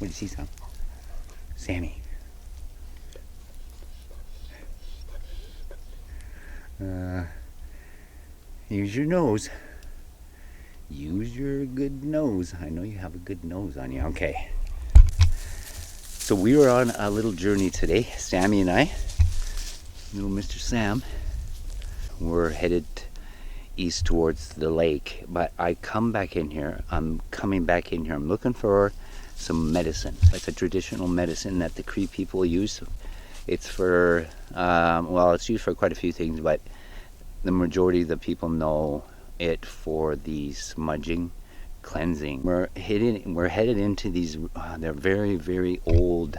What do you see, Sam? Sammy. Use your nose. Use your good nose. I know you have a good nose on you. Okay. So we were on a little journey today, Sammy and I. Little Mr. Sam. We're headed east towards the lake, but I come back in here. I'm coming back in here. I'm looking for some medicine. It's a traditional medicine that the Cree people use. It's for, well, it's used for quite a few things, but the majority of the people know it for the smudging, cleansing. We're headed into these, they're very, very old.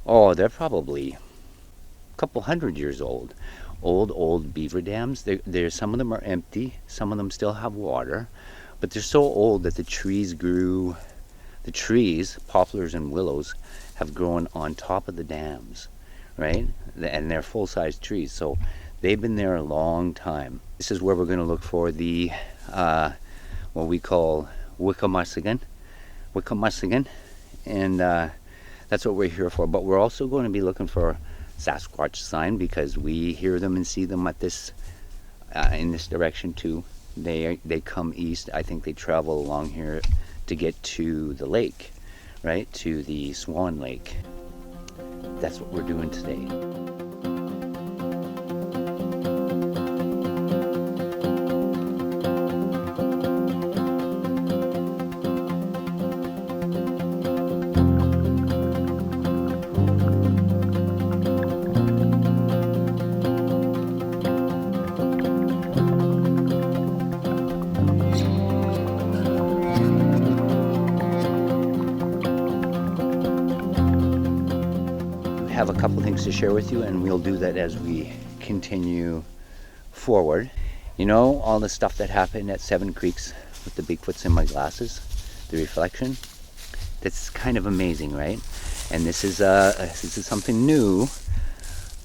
Oh, they're probably a couple hundred years old. Old beaver dams. There's some of them are empty, some of them still have water, but they're so old that the trees grew. The trees, poplars and willows, have grown on top of the dams, right? And they're full-size trees, so they've been there a long time. This is where we're going to look for the what we call Wickamussigan, and that's what we're here for. But we're also going to be looking for Sasquatch sign, because we hear them and see them at this in this direction too. They come east. I think they travel along here to get to the lake, right, to the Swan Lake. That's what we're doing today. Have a couple things to share with you, and we'll do that as we continue forward. You know, all the stuff that happened at Seven Creeks with the Bigfoots in my glasses, the reflection, that's kind of amazing, right? And this is something new.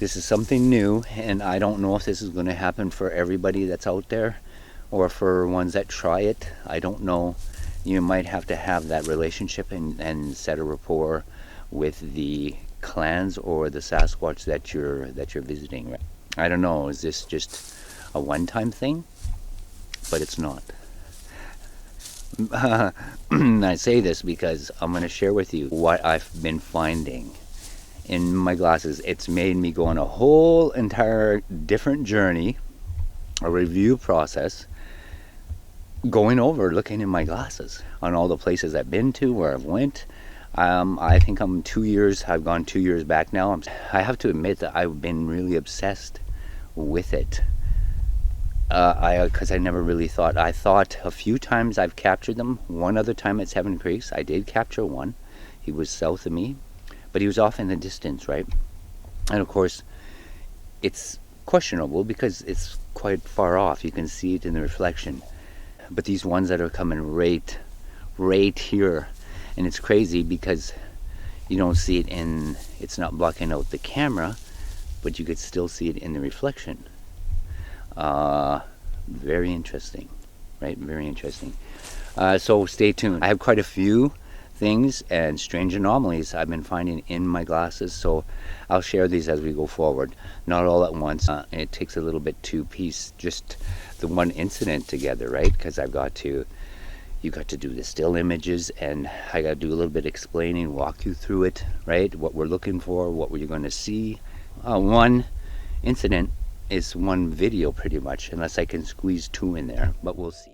This is something new, and I don't know if this is going to happen for everybody that's out there or for ones that try it. I don't know. You might have to have that relationship and set a rapport with the clans or the Sasquatch that you're visiting, right? I don't know, is this just a one-time thing? But it's not. I say this because I'm going to share with you what I've been finding in my glasses. It's made me go on a whole entire different journey, a review process, going over, looking in my glasses on all the places I've been to, where I've went. I think I've gone 2 years back now. I have to admit that I've been really obsessed with it. Because I never really thought. I thought a few times I've captured them. One other time at Seven Creeks, I did capture one. He was south of me, but he was off in the distance, right? And of course, it's questionable because it's quite far off. You can see it in the reflection. But these ones that are coming right here, and it's crazy because you don't see it it's not blocking out the camera, but you could still see it in the reflection. Very interesting, right? Very interesting. So stay tuned. I have quite a few things and strange anomalies I've been finding in my glasses, so I'll share these as we go forward. Not all at once. It takes a little bit to piece just the one incident together, right? Because you got to do the still images, and I got to do a little bit explaining, walk you through it, right? What we're looking for, what you're going to see. One incident is one video pretty much, unless I can squeeze two in there, but we'll see.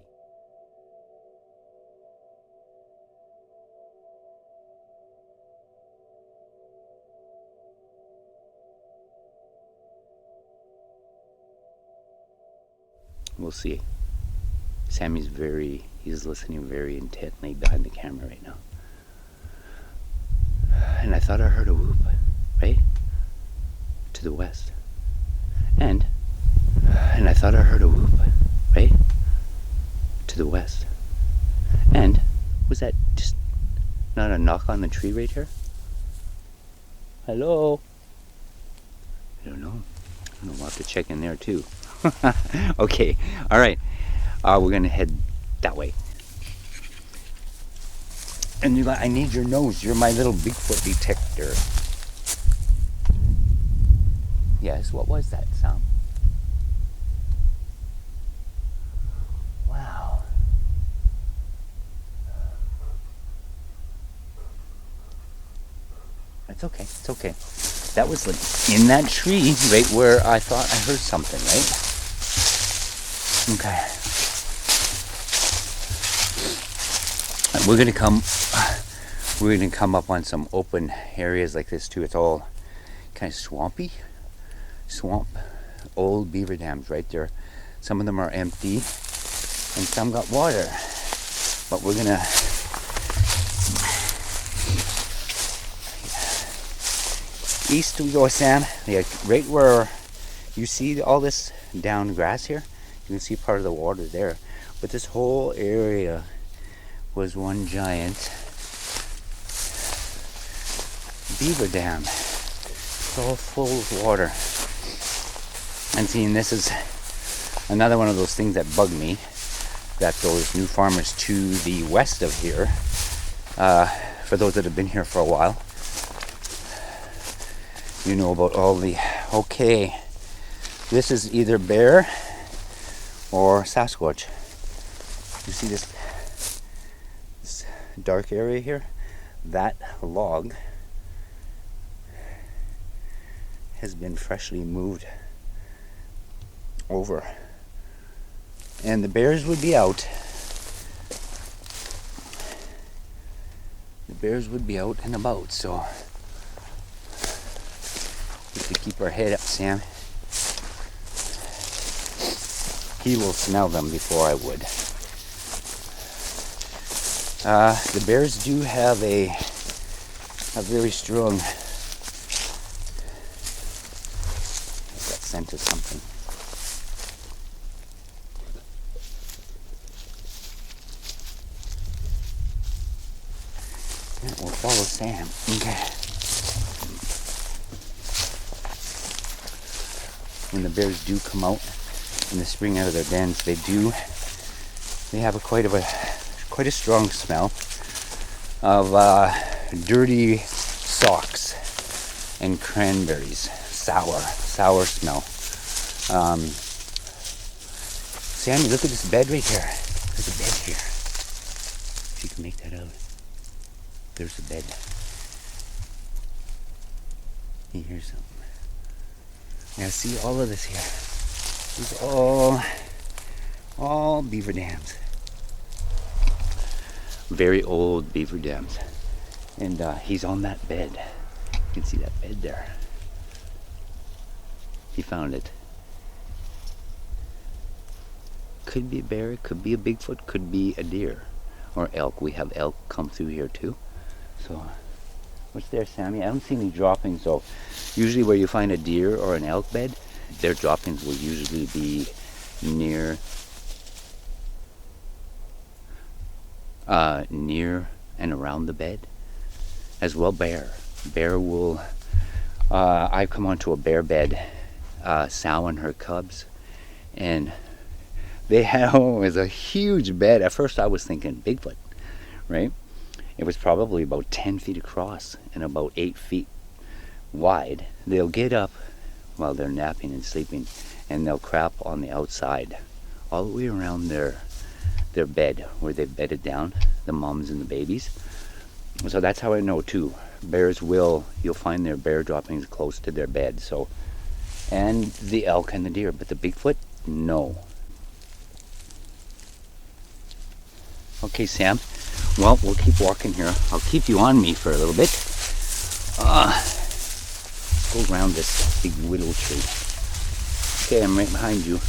We'll see. Sammy's he's listening very intently behind the camera right now. And I thought I heard a whoop, right? To the west. And I thought I heard a whoop, right? To the west. And was that just not a knock on the tree right here? Hello? I don't know. We'll have to check in there too. Okay, all right. We're gonna head that way. And you're like, I need your nose. You're my little Bigfoot detector. Yes, what was that sound? Wow. It's okay, it's okay. That was like in that tree right where I thought I heard something, right? Okay. We're gonna come up on some open areas like this too. It's all kind of swampy. Swamp. Old beaver dams right there. Some of them are empty and some got water. But we're gonna east we go, Sam. Yeah, right where you see all this down grass here, you can see part of the water there. But this whole area was one giant beaver dam. It's all full of water. And seeing this is another one of those things that bug me, that those new farmers to the west of here, for those that have been here for a while, you know about all the, okay, this is either bear or Sasquatch. You see this dark area here? That log has been freshly moved over. And the bears would be out. The bears would be out and about, so we have to keep our head up, Sam. He will smell them before I would. The bears do have a very strong, that scent of something. Yeah, we'll follow Sam. Okay. When the bears do come out in the spring out of their dens, they have quite a strong smell of dirty socks and cranberries. Sour smell. Sammy, look at this bed right here. There's a bed here. If you can make that out. There's a bed. You hear something? Now see all of this here. These are all beaver dams. Very old beaver dams. And he's on that bed. You can see that bed there. He found it. Could be a bear, could be a Bigfoot, could be a deer. Or elk. We have elk come through here too. So, what's there, Sammy? I don't see any droppings, so usually where you find a deer or an elk bed, their droppings will usually be near and around the bed. As well, bear will, I've come onto a bear bed, sow and her cubs, and they had, it was a huge bed. At first I was thinking Bigfoot, right? It was probably about 10 feet across and about 8 feet wide. They'll get up while they're napping and sleeping, and they'll crap on the outside all the way around their bed where they've bedded down, the moms and the babies. So that's how I know too. Bears you'll find their bear droppings close to their bed. So, and the elk and the deer, but the Bigfoot, no. Okay, Sam. Well, we'll keep walking here. I'll keep you on me for a little bit. Go around this big willow tree. Okay, I'm right behind you.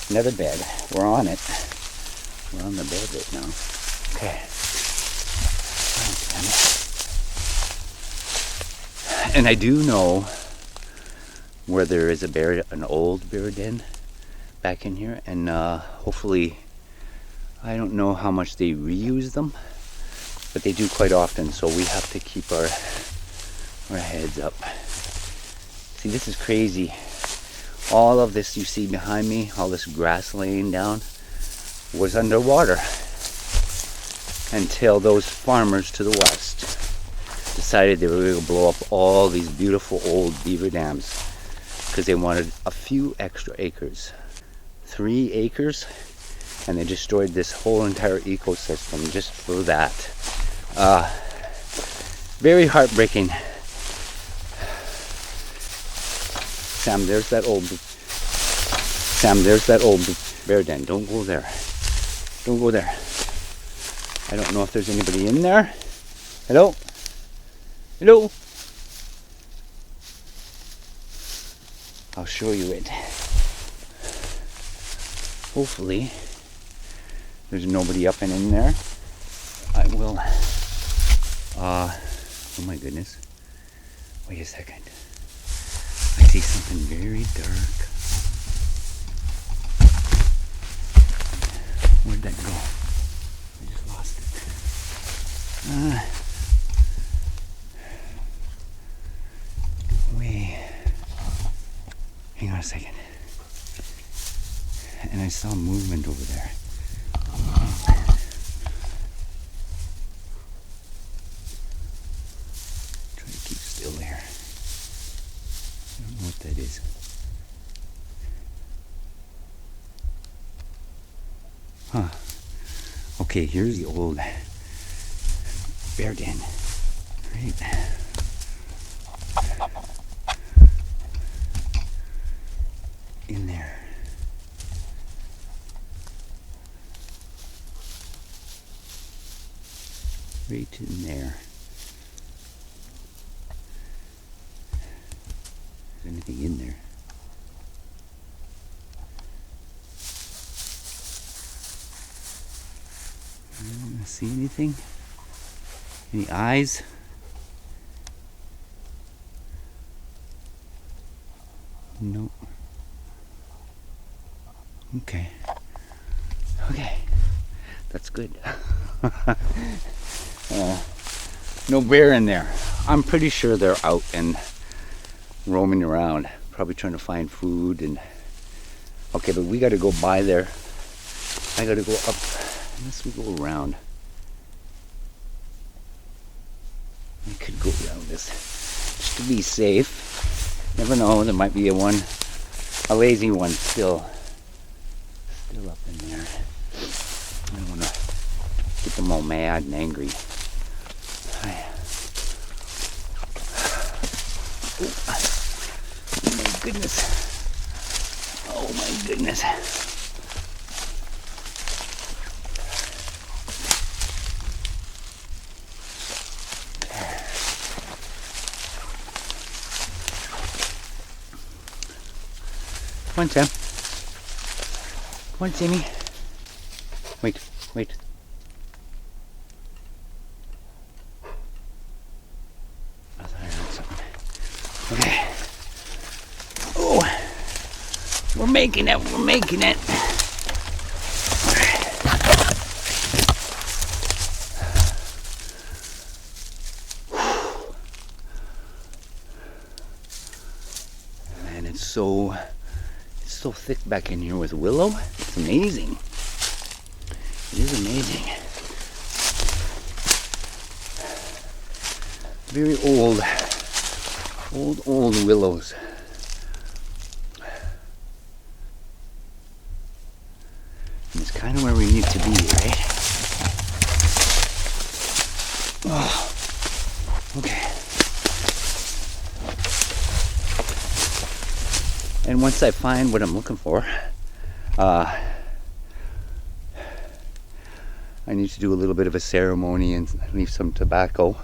Another bed. We're on it. We're on the bed right now. Okay. And I do know where there is a bear, an old bear den back in here, and hopefully, I don't know how much they reuse them, but they do quite often, so we have to keep our heads up. See, this is crazy. All of this you see behind me, all this grass laying down, was underwater. until those farmers to the west decided they were going to blow up all these beautiful old beaver dams because they wanted a few extra acres. 3 acres, and they destroyed this whole entire ecosystem just for that. Very heartbreaking. Sam, there's that old bear den. Don't go there. Don't go there. I don't know if there's anybody in there. Hello? Hello? I'll show you it. Hopefully, there's nobody up and in there. I will. Oh my goodness. Wait a second. I see something very dark. Where'd that go? I just lost it. Wait. Hang on a second. And I saw movement over there. Try to keep still there. I don't know what that is. Huh. Okay, here's the old bear den. Right. In there. Right in there. Is there anything in there? See anything? Any eyes? No. Okay. Okay. That's good. No bear in there. I'm pretty sure they're out and roaming around, probably trying to find food. And okay, but we got to go by there. I got to go up. Unless we go around. I could go around this just to be safe. Never know, there might be a lazy one still up in there. I don't want to get them all mad and angry. Oh my goodness. Oh my goodness. Come on, Sam. Come on, Sammy. Wait. I thought I heard something. Okay. Oh, we're making it. Man, it's so thick back in here with willow. It's amazing. It is amazing. Very old willows. And it's kind of where we need to be, right? Oh, okay. And once I find what I'm looking for, I need to do a little bit of a ceremony and leave some tobacco.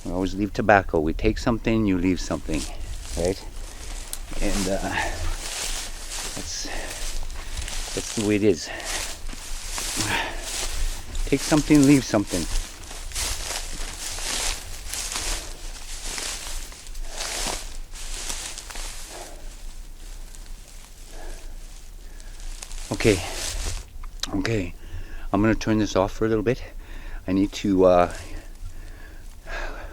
We always leave tobacco. We take something, you leave something, right? And that's the way it is. Take something, leave something. Okay, I'm going to turn this off for a little bit. I need to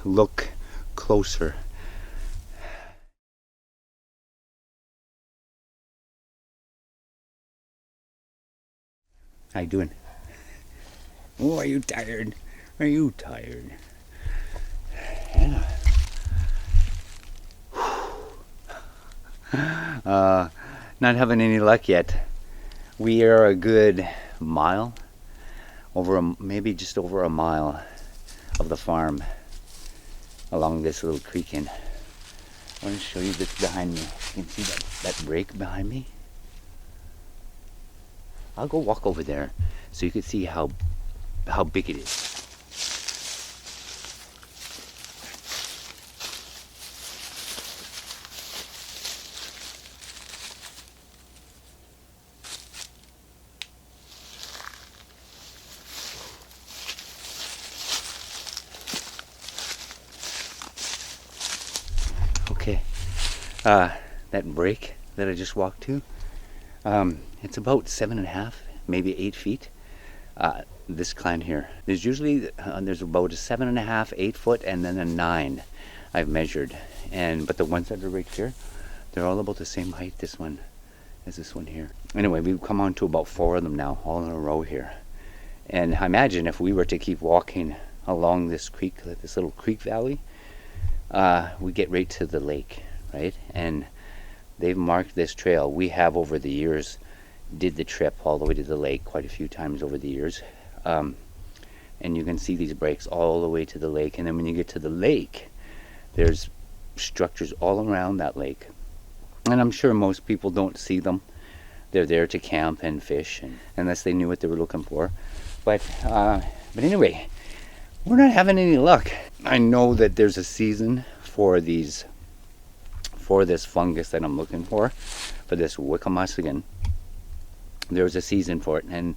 look closer. How you doing? Oh, are you tired? Are you tired? Yeah. Not having any luck yet. We are a good mile, maybe just over a mile of the farm along this little creek. And I want to show you this behind me. You can see that break behind me. I'll go walk over there so you can see how big it is. Okay, that break that I just walked to, it's about 7.5, maybe 8 feet. This climb here, there's usually there's about a 7.5, 8 foot, and then a 9 I've measured. But the ones that are right here, they're all about the same height. This one as this one here. Anyway, we've come on to about 4 of them now, all in a row here. And I imagine if we were to keep walking along this creek, this little creek valley, we get right to the lake, right? And they've marked this trail. We have over the years did the trip all the way to the lake quite a few times over the years. And you can see these breaks all the way to the lake. And then when you get to the lake, there's structures all around that lake. And I'm sure most people don't see them. They're there to camp and fish, unless they knew what they were looking for. But anyway, we're not having any luck. I know that there's a season for this fungus that I'm looking for this Wickamussagan. There's a season for it, and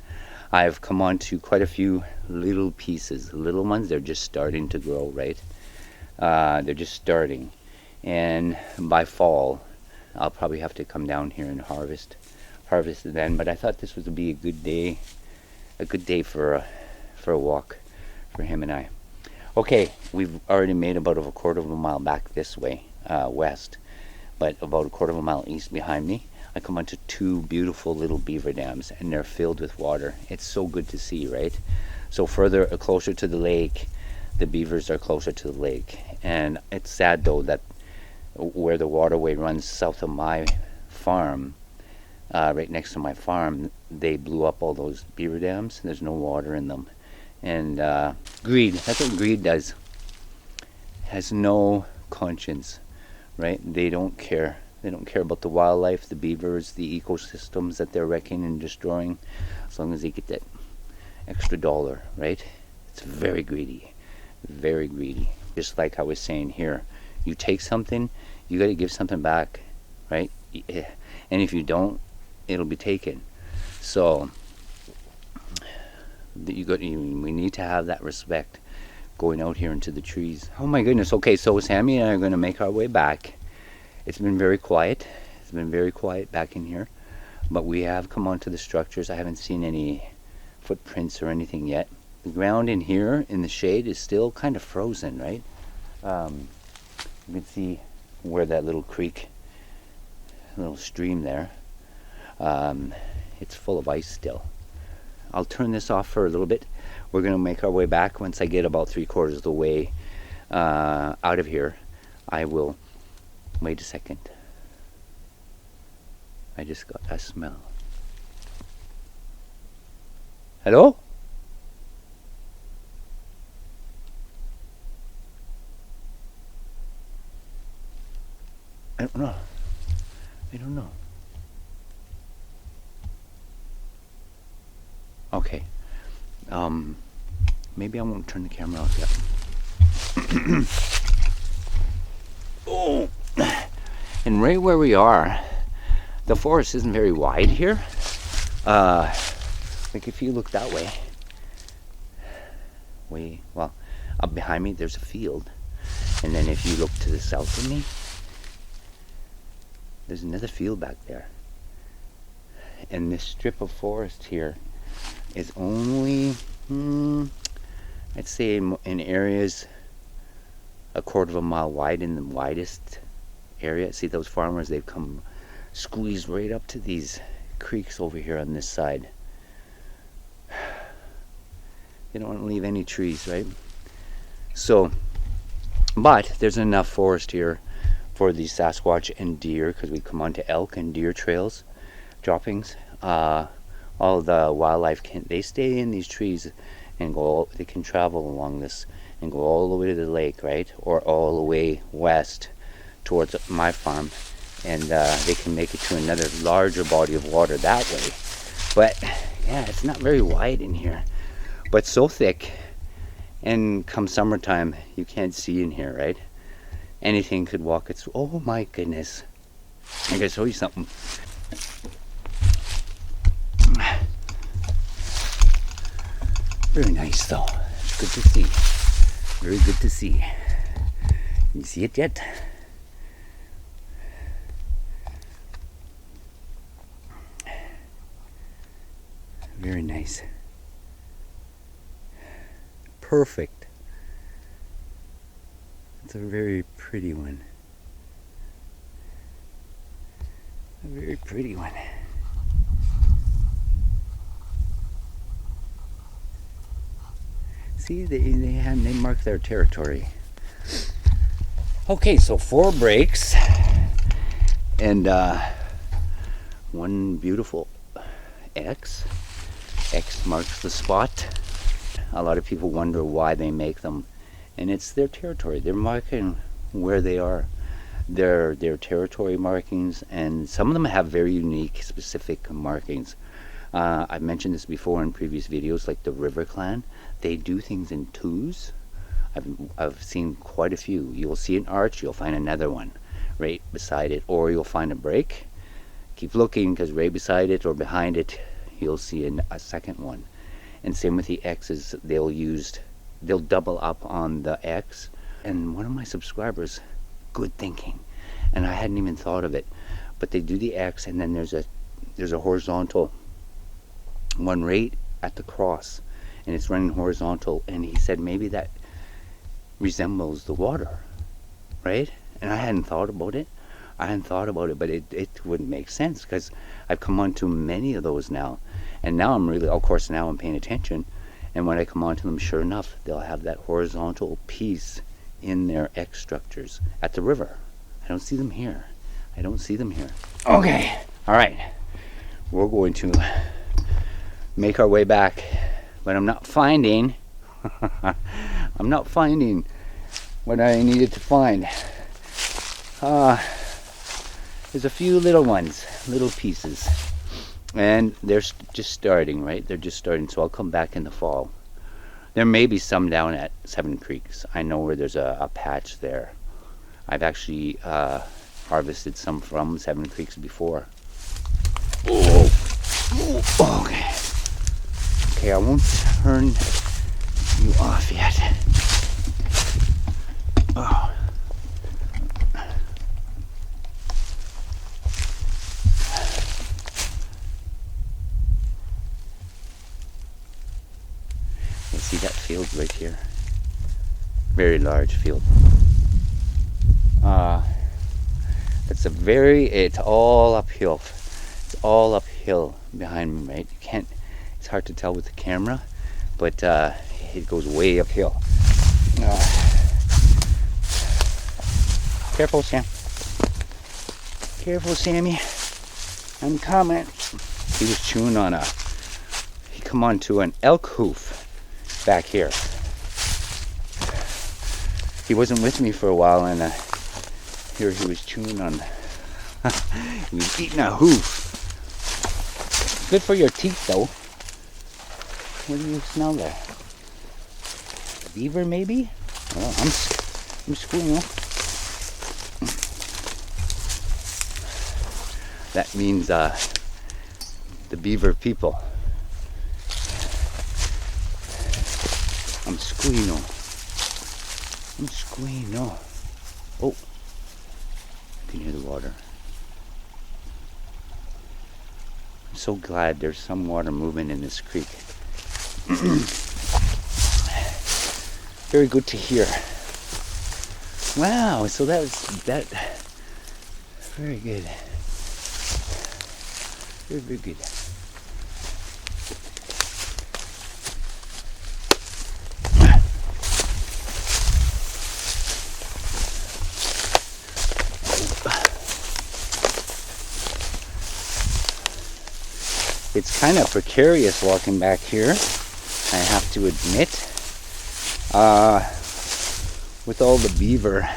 I've come on to quite a few little pieces, little ones. They're just starting to grow, right? They're just starting, and by fall, I'll probably have to come down here and harvest it then. But I thought this would be a good day for a walk for him and I. Okay, we've already made about a quarter of a mile back this way, west, but about a quarter of a mile east behind me, I come onto 2 beautiful little beaver dams, and they're filled with water. It's so good to see, right? So closer to the lake, the beavers are closer to the lake. And it's sad though that where the waterway runs south of my farm, right next to my farm, they blew up all those beaver dams. There's no water in them. And greed, that's what greed does. Has no conscience, right? They don't care. They don't care about the wildlife, the beavers, the ecosystems that they're wrecking and destroying, as long as they get that extra dollar, right? It's very greedy, very greedy. Just like I was saying here, you take something, you got to give something back, right? And if you don't, it'll be taken. So we need to have that respect going out here into the trees. Oh my goodness. Okay, so Sammy and I are going to make our way back. It's been very quiet. It's been very quiet back in here, but we have come onto the structures. I haven't seen any footprints or anything yet. The ground in here in the shade is still kind of frozen, right? You can see where that little creek, little stream there, it's full of ice still. I'll turn this off for a little bit. We're going to make our way back. Once I get about 3/4 of the way out of here, I will. Wait a second. I just got a smell. Hello? I don't know. Okay. Maybe I won't turn the camera off yet. Oh! And right where we are, the forest isn't very wide here. Like if you look that way, up behind me there's a field. And then if you look to the south of me, there's another field back there. And this strip of forest here is only, I'd say in areas a quarter of a mile wide in the widest area. See those farmers, they've come squeezed right up to these creeks over here on this side. They don't want to leave any trees, right? So, but there's enough forest here for the Sasquatch and deer, because we come onto elk and deer trails, droppings. All the wildlife they stay in these trees and they can travel along this and go all the way to the lake, right? Or all the way west towards my farm, and they can make it to another larger body of water that way. But yeah, it's not very wide in here, but so thick, and come summertime you can't see in here, right? Anything could walk its. Oh my goodness, I gotta show you something. Very nice though. It's good to see. Very good to see. You see it yet? Very nice. Perfect. It's a very pretty one. A very pretty one. See, they mark their territory. Okay, so 4 breaks and one beautiful X. X marks the spot. A lot of people wonder why they make them, and it's their territory. They're marking where they are. Their territory markings, and some of them have very unique, specific markings. I've mentioned this before in previous videos, like the River Clan. They do things in 2s. I've seen quite a few. You'll see an arch, you'll find another one right beside it, or you'll find a break. Keep looking, because right beside it or behind it, you'll see a second one. And same with the X's. They'll double up on the X. And one of my subscribers, good thinking, and I hadn't even thought of it, but they do the X, and then there's a horizontal one right at the cross, and it's running horizontal, and he said maybe that resembles the water, right? And I hadn't thought about it, but it wouldn't make sense, because I've come onto many of those now, and now I'm really, of course, now I'm paying attention, and when I come onto them, sure enough, they'll have that horizontal piece in their X structures at the river. I don't see them here. Okay, all right, we're going to make our way back, but I'm not finding what I needed to find. There's a few little ones, little pieces, and they're just starting, right? They're just starting, so I'll come back in the fall. There may be some down at Seven Creeks. I know where there's a patch there. I've actually harvested some from Seven Creeks before. Okay. Okay, I won't turn you off yet. Oh. You see that field right here? Very large field. It's all uphill. It's all uphill behind me, right? It's hard to tell with the camera, but it goes way uphill. Careful, Sam. Careful, Sammy. I'm coming. He was chewing on he come onto an elk hoof back here. He wasn't with me for a while, and here he was chewing on. He was eating a hoof. Good for your teeth, though. What do you smell there? Beaver, maybe? Oh, I'm squealing. That means the beaver people. I'm squealing. Oh, I can hear the water. I'm so glad there's some water moving in this creek. Very good to hear. Wow, so that was that. Very good. Very good. It's kind of precarious walking back here, I have to admit. With all the beaver,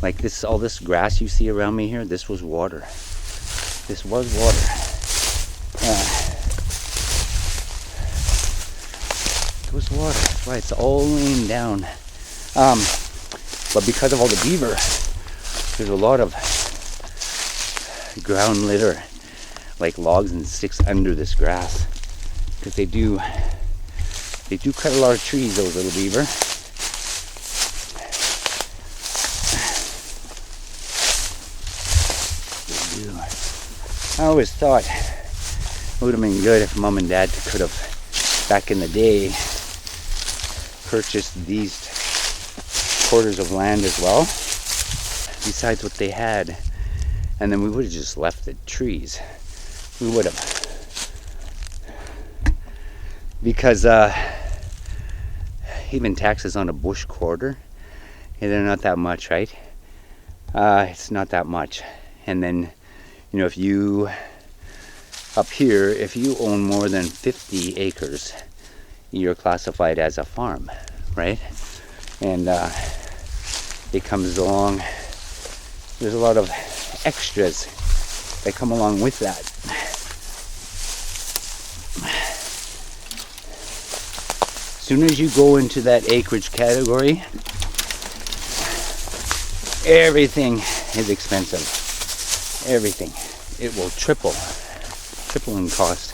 like this, all this grass you see around me here, this was water. This was water. It was water. That's why it's all laying down. But because of all the beaver, there's a lot of ground litter, like logs and sticks under this grass, because they do cut a lot of trees, those little beaver. They do. I always thought it would have been good if Mom and Dad could have, back in the day, purchased these quarters of land as well, besides what they had, and then we would have just left the trees. We would have, because even taxes on a bush quarter, they're not that much, right? It's not that much. And then, you know, if you up here, if you own more than 50 acres, you're classified as a farm, right? And it comes along, there's a lot of extras that come along with that. As soon as you go into that acreage category, everything is expensive. Everything. It will triple in cost.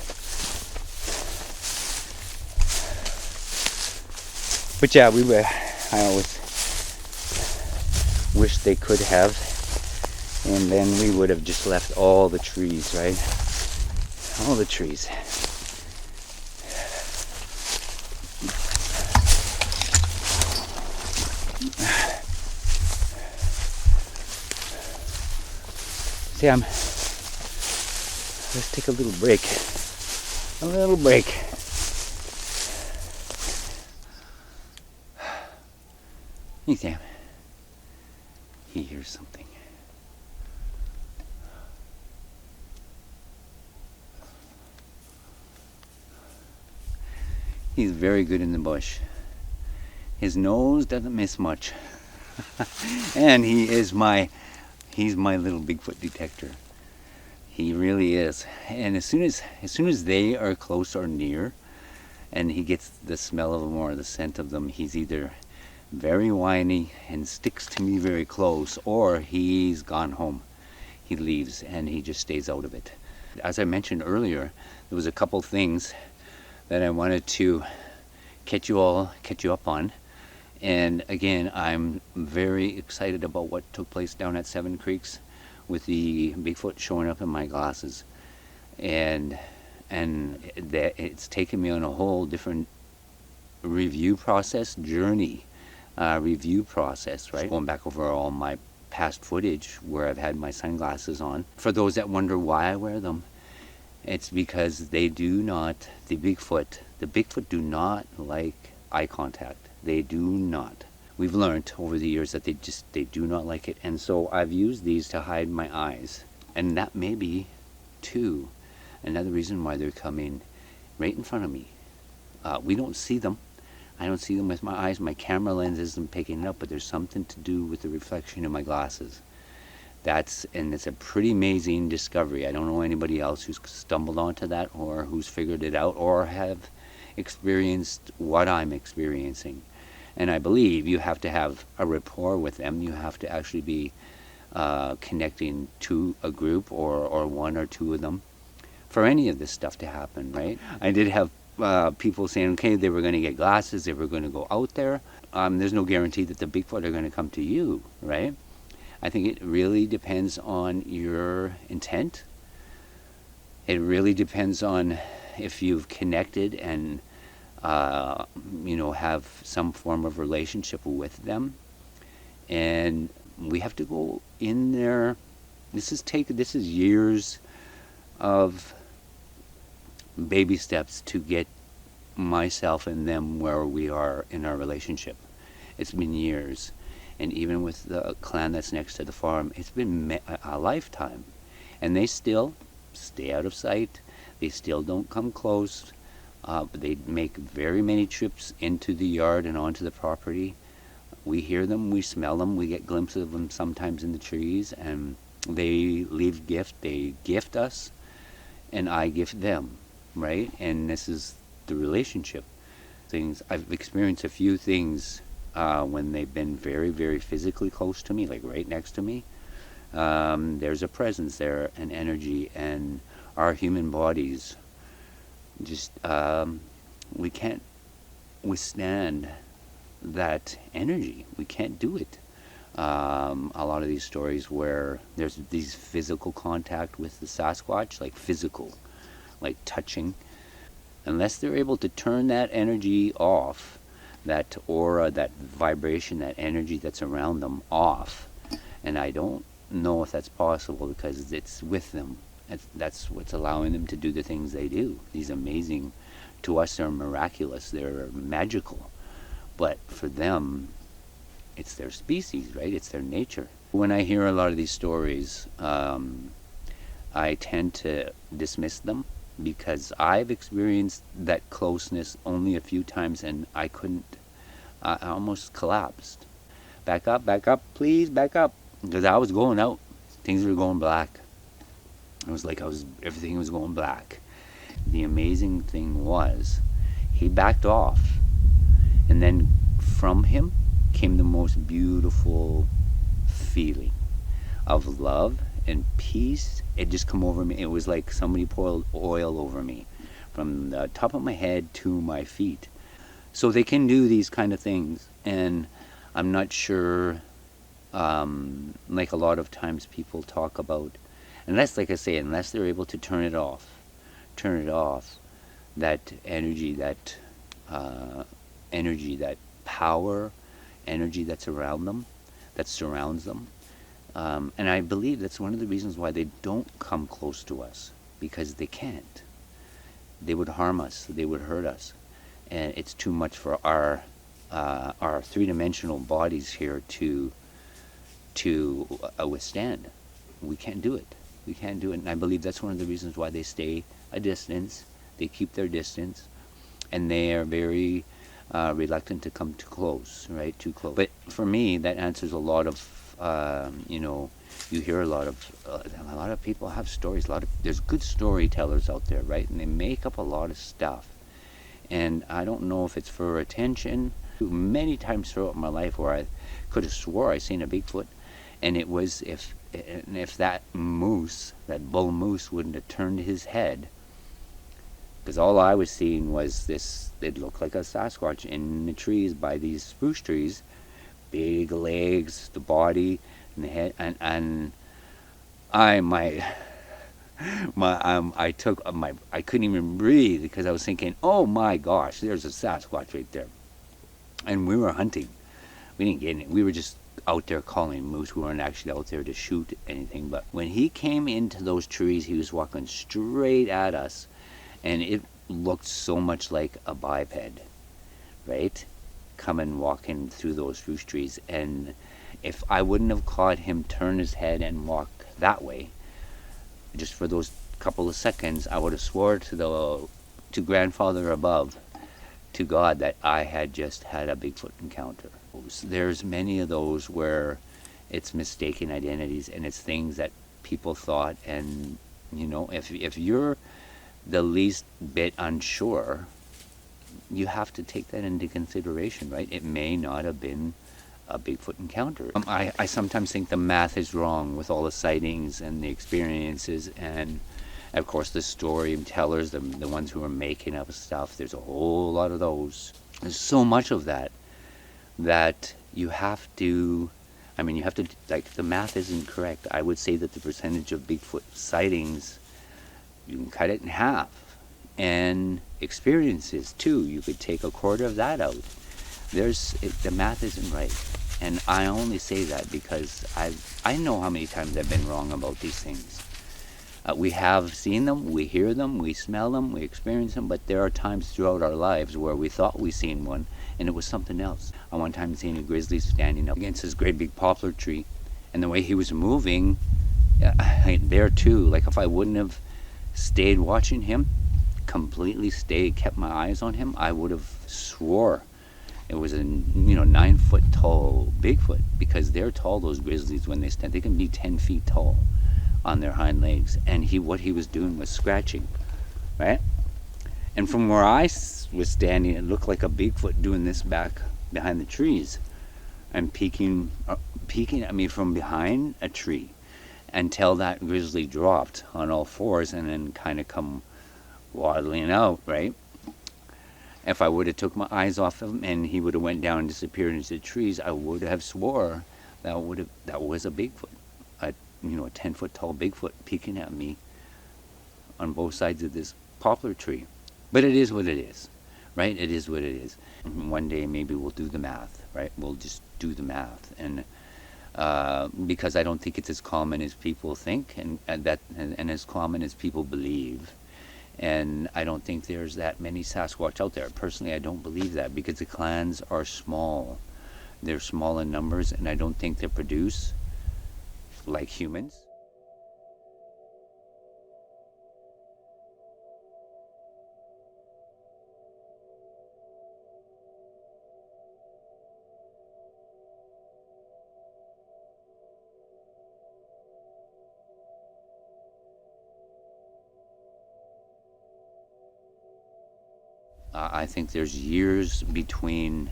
But yeah, I always wish they could have, and then we would have just left all the trees, right? All the trees. See, let's take a little break. A little break. Hey, Sam. He hears something. He's very good in the bush. His nose doesn't miss much. And he's my little Bigfoot detector. He really is. And as soon as they are close or near, and he gets the smell of them or the scent of them, he's either very whiny and sticks to me very close, or he's gone home. He leaves and he just stays out of it. As I mentioned earlier, there was a couple things that I wanted to catch you up on. And again, I'm very excited about what took place down at Seven Creeks with the Bigfoot showing up in my glasses. And that it's taken me on a whole different review process, review process, right? Going back over all my past footage where I've had my sunglasses on. For those that wonder why I wear them, it's because they do not, the Bigfoot do not like eye contact. They do not. We've learned over the years that they do not like it. And so I've used these to hide my eyes. And that may be, too, another reason why they're coming right in front of me. We don't see them. I don't see them with my eyes. My camera lens isn't picking it up, but there's something to do with the reflection in my glasses. And it's a pretty amazing discovery. I don't know anybody else who's stumbled onto that or who's figured it out or have experienced what I'm experiencing. And I believe you have to have a rapport with them. You have to actually be connecting to a group or one or two of them for any of this stuff to happen, right? I did have people saying, okay, they were going to get glasses, they were going to go out there. There's no guarantee that the Bigfoot are going to come to you, right? I think it really depends on your intent. It really depends on if you've connected and have some form of relationship with them. And we have to go in there. This is years of baby steps to get myself and them where we are in our relationship. It's been years. And even with the clan that's next to the farm, it's been a lifetime. And they still stay out of sight. They still don't come close. But they make very many trips into the yard and onto the property. We hear them, we smell them, we get glimpses of them sometimes in the trees, and they leave gift. They gift us, and I gift them, right? And this is the relationship. Things I've experienced a few things when they've been very, very physically close to me, like right next to me. There's a presence there, an energy, and our human bodies just we can't withstand that energy. We can't do it. A lot of these stories where there's these physical contact with the Sasquatch, like physical, like touching, unless they're able to turn that energy off, that aura, that vibration, that energy that's around them off. And I don't know if that's possible because it's with them. That's what's allowing them to do the things they do. These amazing, to us they're miraculous, they're magical. But for them, it's their species, right? It's their nature. When I hear a lot of these stories, I tend to dismiss them because I've experienced that closeness only a few times and I almost collapsed. Back up, please, back up. Because I was going out. Things were going black. It was like everything was going black. The amazing thing was, he backed off. And then from him came the most beautiful feeling of love and peace. It just come over me. It was like somebody poured oil over me from the top of my head to my feet. So they can do these kind of things. And I'm not sure, like a lot of times people talk about, unless, like I say, unless they're able to turn it off, that energy, that power, energy that's around them, that surrounds them. And I believe that's one of the reasons why they don't come close to us, because they can't. They would harm us, they would hurt us. And it's too much for our three-dimensional bodies here to withstand. We can't do it. We can't do it. And I believe that's one of the reasons why they stay a distance. They keep their distance, and they are very reluctant to come too close, right? Too close. But for me, that answers a lot of, you hear a lot of people have stories. There's good storytellers out there, right? And they make up a lot of stuff. And I don't know if it's for attention. Many times throughout my life where I could have swore I seen a Bigfoot, and it was if that moose, that bull moose, wouldn't have turned his head, because all I was seeing was this. It looked like a Sasquatch in the trees by these spruce trees, big legs, the body, and the head, and I couldn't even breathe because I was thinking, oh my gosh, there's a Sasquatch right there. And we were hunting. We didn't get it. We were just out there calling moose. We weren't actually out there to shoot anything. But when he came into those trees, he was walking straight at us, and it looked so much like a biped, right? Walking through those spruce trees. And if I wouldn't have caught him turn his head and walk that way, just for those couple of seconds, I would have swore to grandfather above, to God, that I had just had a Bigfoot encounter. There's many of those where it's mistaken identities, and it's things that people thought. And if you're the least bit unsure, you have to take that into consideration, right? It may not have been a Bigfoot encounter. I sometimes think the math is wrong with all the sightings and the experiences, and of course the storytellers, the ones who are making up stuff. There's a whole lot of those. There's so much of that you have to, like, the math isn't correct. I would say that the percentage of Bigfoot sightings, you can cut it in half. And experiences too, you could take a quarter of that out. The math isn't right. And I only say that because I know how many times I've been wrong about these things. We have seen them, we hear them, we smell them, we experience them, but there are times throughout our lives where we thought we seen one and it was something else. I one time seen a grizzly standing up against this great big poplar tree, and the way he was moving, there too, like if I wouldn't have stayed watching him, completely kept my eyes on him, I would have swore it was a 9 foot tall Bigfoot, because they're tall, those grizzlies. When they stand, they can be 10 feet tall on their hind legs. And what he was doing was scratching, right? And from where I was standing, it looked like a Bigfoot doing this back behind the trees and peeking at me from behind a tree until that grizzly dropped on all fours and then kind of come waddling out, right? If I would have took my eyes off him and he would have went down and disappeared into the trees, I would have swore that was a Bigfoot, a 10-foot tall Bigfoot peeking at me on both sides of this poplar tree. But it is what it is, right? It is what it is. One day maybe we'll do the math, right? We'll just do the math, and because I don't think it's as common as people think, and as common as people believe. And I don't think there's that many Sasquatch out there. Personally, I don't believe that, because the clans are small. They're small in numbers, and I don't think they produce like humans. I think there's years between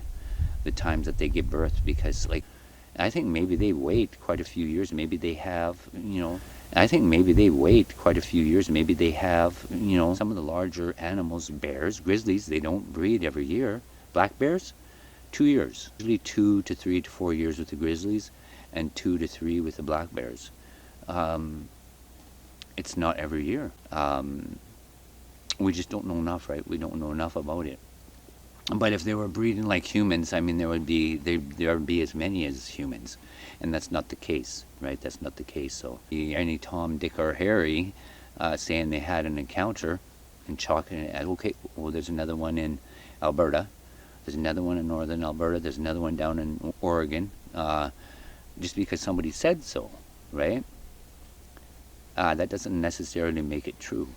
the times that they give birth, because I think maybe they wait quite a few years. Maybe they have, I think maybe they wait quite a few years. Maybe they have, some of the larger animals, bears, grizzlies, they don't breed every year. Black bears, 2 years. Usually 2 to 3 to 4 years with the grizzlies and 2 to 3 with the black bears. It's not every year. We just don't know enough, right? We don't know enough about it. But if they were breeding like humans, I mean, there would be as many as humans, and that's not the case, right? That's not the case. So any Tom, Dick, or Harry saying they had an encounter and chalking it at, okay, well, there's another one in Alberta, there's another one in northern Alberta, there's another one down in Oregon, just because somebody said so, right? That doesn't necessarily make it true.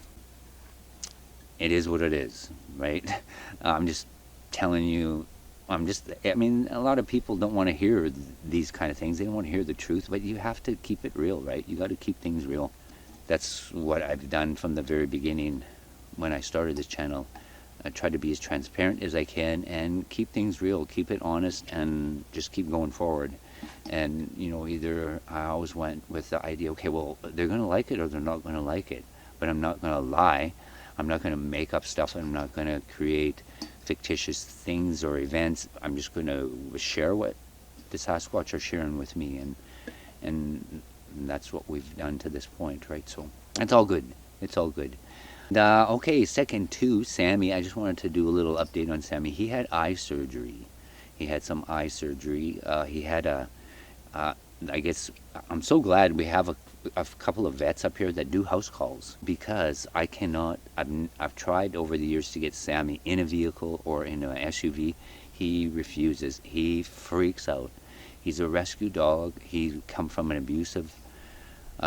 It is what it is, right? I'm just telling you, I mean, a lot of people don't want to hear these kind of things. They don't want to hear the truth, but you have to keep it real, right? You got to keep things real. That's what I've done from the very beginning when I started this channel. I try to be as transparent as I can and keep things real, keep it honest, and just keep going forward. And, either I always went with the idea, okay, well, they're going to like it or they're not going to like it, but I'm not going to lie. I'm not going to make up stuff. I'm not going to create fictitious things or events. I'm just going to share what the Sasquatch are sharing with me, and that's what we've done to this point, right? So it's all good. It's all good. Okay, second to Sammy. I just wanted to do a little update on Sammy. He had eye surgery. He had some eye surgery. He had I guess I'm so glad we have a couple of vets up here that do house calls, because I cannot. I've tried over the years to get Sammy in a vehicle or in an SUV. He refuses. He freaks out. He's a rescue dog. He come from an abusive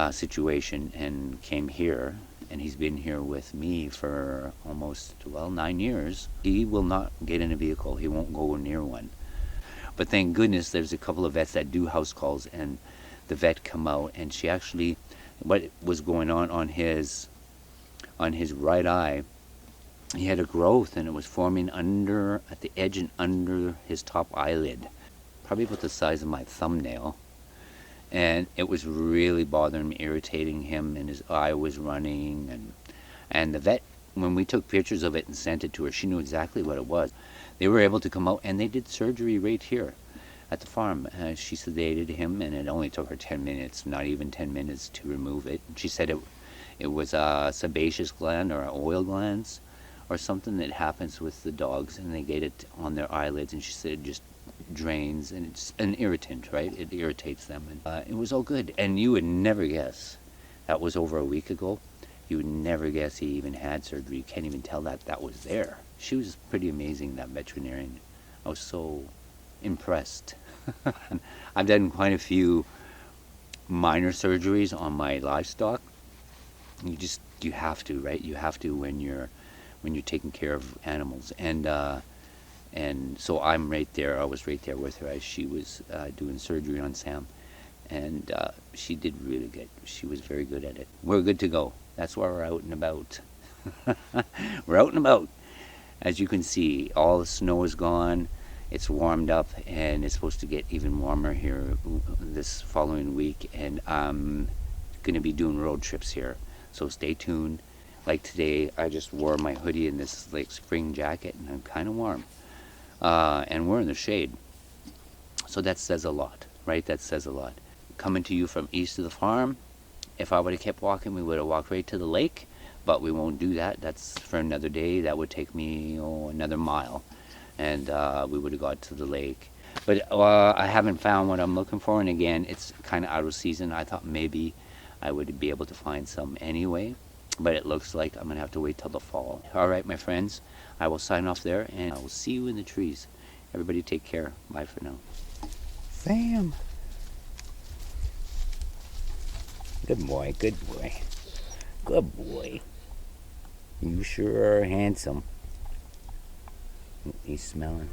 situation and came here, and he's been here with me for almost 9 years. He will not get in a vehicle. He won't go near one. But thank goodness there's a couple of vets that do house calls, and the vet come out, and she actually, what was going on his right eye, he had a growth, and it was forming at the edge and under his top eyelid, probably about the size of my thumbnail. And it was really bothering me, irritating him, and his eye was running, and the vet, when we took pictures of it and sent it to her, she knew exactly what it was. They were able to come out, and they did surgery right here at the farm. She sedated him, and it only took her 10 minutes, not even 10 minutes, to remove it. She said it was a sebaceous gland or oil glands or something that happens with the dogs, and they get it on their eyelids, and she said it just drains, and it's an irritant, right? It irritates them, and it was all good. And you would never guess that was over a week ago. You would never guess he even had surgery. You can't even tell that was there. She was pretty amazing, that veterinarian. I was so impressed. I've done quite a few minor surgeries on my livestock. You just You have to, right? You have to when you're taking care of animals. And so I'm right there. I was right there with her as she was doing surgery on Sam, and she did really good. She was very good at it. We're good to go. That's why we're out and about. We're out and about. As you can see, all the snow is gone. It's warmed up, and it's supposed to get even warmer here this following week. And I'm going to be doing road trips here, so stay tuned. Like today, I just wore my hoodie and this like spring jacket, and I'm kind of warm. And we're in the shade, so that says a lot, right? That says a lot. Coming to you from east of the farm. If I would have kept walking, we would have walked right to the lake, but we won't do that. That's for another day. That would take me another mile, and we would have got to the lake. But I haven't found what I'm looking for, and again, it's kind of out of season. I thought maybe I would be able to find some anyway, but it looks like I'm gonna have to wait till the fall. All right, my friends, I will sign off there, and I will see you in the trees. Everybody take care. Bye for now. Sam. Good boy, good boy. Good boy. You sure are handsome. He's smelling.